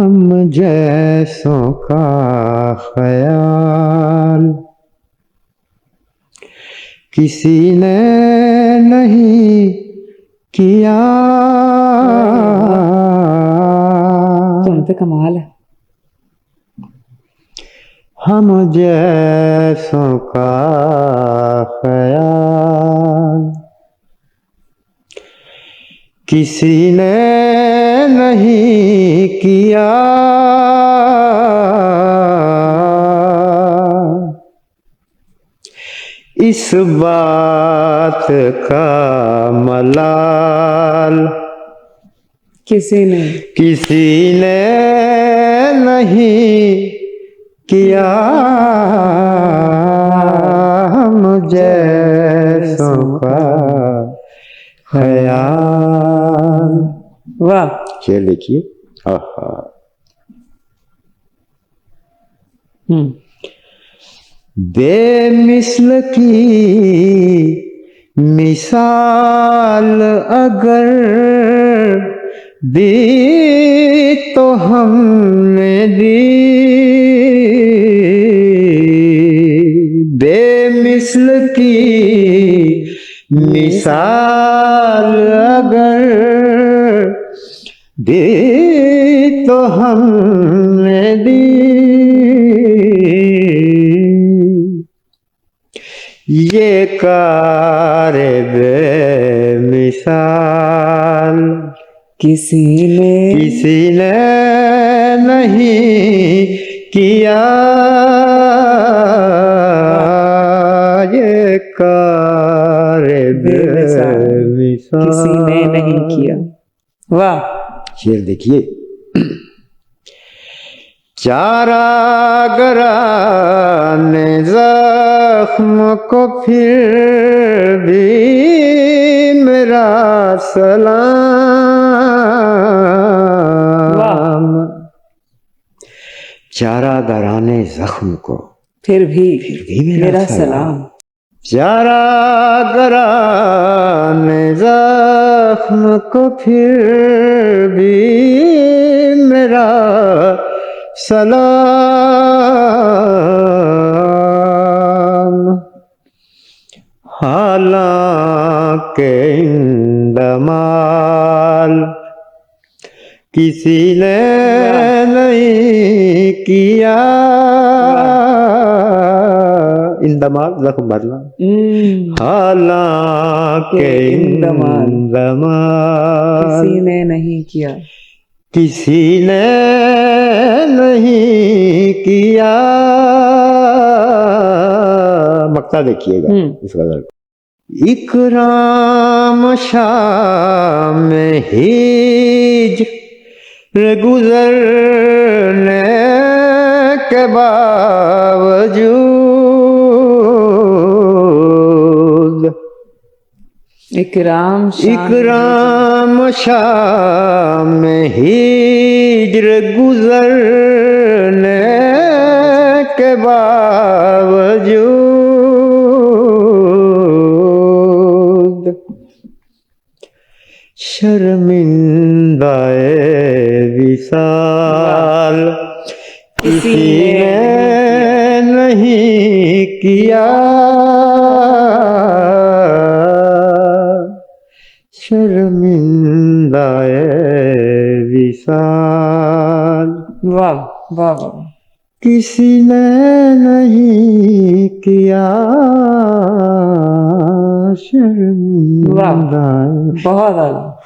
हम जैसों का ख्याल किसी ने नहीं किया। तुम पे कमाल है। हम जैसों का ख्याल किसी ने नहीं किया। इस बात का मलाल किसी ने नहीं किया। हम जैसों का ख्याल। वाह, शेर देखिए। आहा। बेमिसल की मिसाल अगर दी तो हमने दी। बेमिसल की मिसाल अगर दी तो हमने दी। ये कारे बेमिसाल किसी ने नहीं किया। ये कारे बेमिसाल किसी ने नहीं किया। वाह। शेर देखिए। चारागरा ने जख्म को फिर भी मेरा सलाम। चारागरा ने जख्म को फिर भी मेरा सलाम। चारागरा ने जख्म को फिर भी मेरा सलाम। हालांकि इंदमाल किसी ने नहीं किया। इंदमाल जख्म भरना। हालांकि इंदमाल किसी ने नहीं किया। किसी ने नहीं किया। मक्ता देखिएगा इस गजल। इकराम शाम हिज्र गुजरने के बावजूद इकराम शाम हिज्र गुजरने के बावजूद शर्मिंदाए विसाल किसी ने नहीं किया। शर्मिंदाए विसाल। वाह वाह वाह। किसी ने नहीं किया। वाह, बहुत